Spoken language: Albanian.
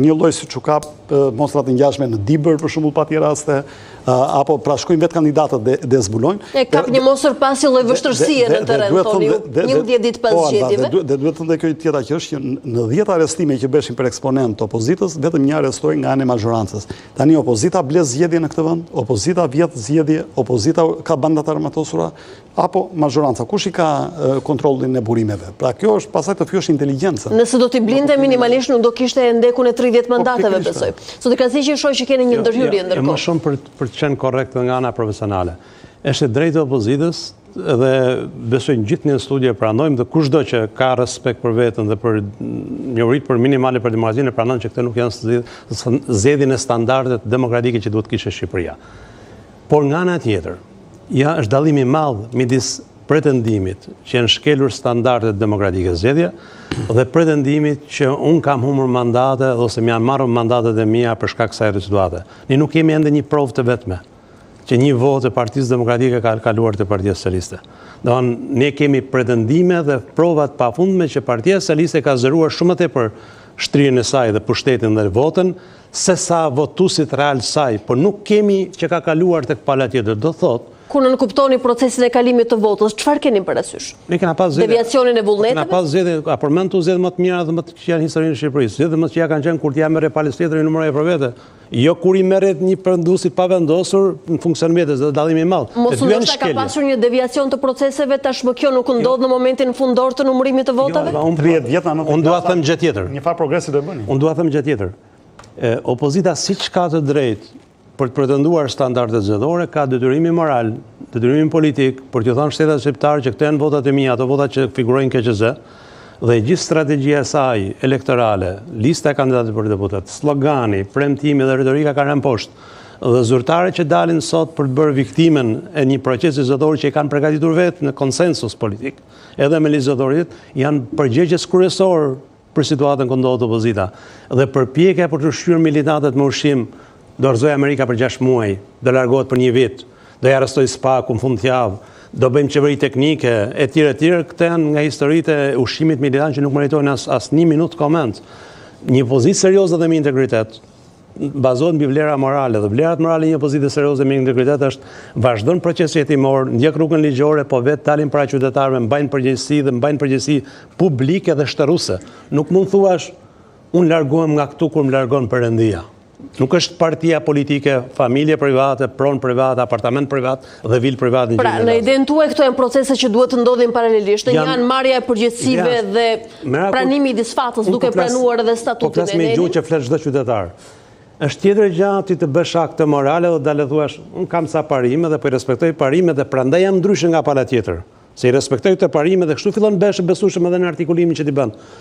një lloj siç u ka mostrat e ngjashme në Dibër për shembull patjetër raste, apo pra shkojnë vetë kandidatët dhe zbulojnë. E kap një mosër pasi lloj vështirësie në terren toni, 11 ditë pas zgjedhjeve. Dhe duhet të ndaj kjo tjetra që është që në 10 arrestime që beshin për eksponent të opozitës, vetëm një arrestoi nga ana e mazhorancës. Tani opozita ble zgjedhje në këtë vend, opozita vjet zgjedhje, opozita ka banda të armatosura apo mazhoranca. Kush i ka kontrollin e burimeve? Pra kjo është pasaj të fyosh inteligjencën. Nëse do t'i blinte minimalisht nuk do kishte ndekun e 30 mandateve, besoj. Sot i Krasiqi shoh që keni një ndërhyrje ndërkohë. Më shumë për të qenë korrekt nga ana profesionale. Është drejtë e opozitës dhe besojnë gjithë një studie pranojmë dhe kushdo që ka respekt për veten dhe për njohuritë për minimale për demokracinë pranon që këto nuk janë zgjedhjen e standardet demokratike që duhet kishte Shqipëria. Por nga ana tjetër, ja është dallimi i madh midis pretendimit që janë shkelur standardet demokratike zgjedhje dhe pretendimit që unë kam humbur mandate ose më janë marrur mandatet e mia për shkak të kësaj situate. Ne nuk kemi ende një provë të vetme që një votë e Partisë Demokratike ka kaluar te Partia Socialiste. Ne kemi pretendime dhe prova të pafundme që Partia Socialiste ka zëruar shumë më tepër shtrihen e saj dhe pushtetin dhe votën se sa votuesit real saj, por nuk kemi që ka kaluar tek pala tjetër. Do thotë kur në kuptoni procesin e kalimit të votës, çfarë keni parasysh? Ne kena pas zgjedhje. Deviacionin e vullneteve? Kena pas zgjedhje, a përmend tu zgjedhje më të mira dhe më të këqija në historinë e Shqipërisë. Zgjedhje më të këqija kanë qenë kur t'ja merre palës tjetër i numëroja për vete. Jo kur i merret një përndusit pa vendosur në funksion mjetës dhe dallimi i madh. Mos ndoshta ka pasur një deviacion të proceseve, tashmë kjo nuk ndodh në momentin fundor të numërimit të votave? 30 vjet anë. Unë dua të them gjë tjetër. Një farë progresi do bëni. Unë dua të them gjë tjetër. Opozita siç ka të drejtë për të pretenduar standardet zgjedhore, ka detyrimin moral, detyrimin politik për t'ju thënë shtetat shqiptarë që këto janë votat e mia, ato votat që figurojnë KQZ, dhe gjithë strategjia e saj elektorale, lista e kandidatëve për deputet, slogani, premtimi dhe retorika kanë rënë poshtë. Dhe zyrtarët që dalin sot për të bërë viktimen e një procesi zgjedhor që i kanë përgatitur vetë në konsensus politik, edhe me listë zgjedhorit, janë përgjegjës kryesor për situatën ku ndodhet opozita. Dhe përpjekja për të shqyrë militantët me ushqim do rrëzoj Amerika për 6 muaj, do largohet për 1 vit, do ja arrestoj SPAK në fund të javë, do bëjmë qeveri teknike, etj. Këto janë nga historitë e ushqimit militant që nuk meritojnë as 1 minutë koment. Një pozitë serioze dhe me integritet bazohet mbi vlera morale dhe vlerat morale një pozite serioze me integritet është vazhdon procesi jetimor, ndjek rrugën ligjore, po vetë dalin para qytetarëve, mbajnë përgjegjësi dhe mbajnë përgjegjësi publike dhe shtetëruse. Nuk mund thuash unë largohem nga këtu kur më largon Perëndia. Nuk është partia politike, familje private, pronë private, apartament privat dhe vilë privat. Pra, në idenë tuaj këto janë procese që duhet të ndodhin paralelisht, janë marrja e përgjegjësive dhe pranimi i disfatës duke pranuar edhe statutin e Po flas me gjuhë që flet çdo qytetar. Është tjetër gjë ti të bësh akte morale dhe dalë thuash, unë kam sa parime dhe po i respektoj parimet dhe prandaj jam ndryshe nga pala tjetër. Se i respektoj këto parime dhe kështu fillon besh besueshëm edhe në artikulimin që ti bën.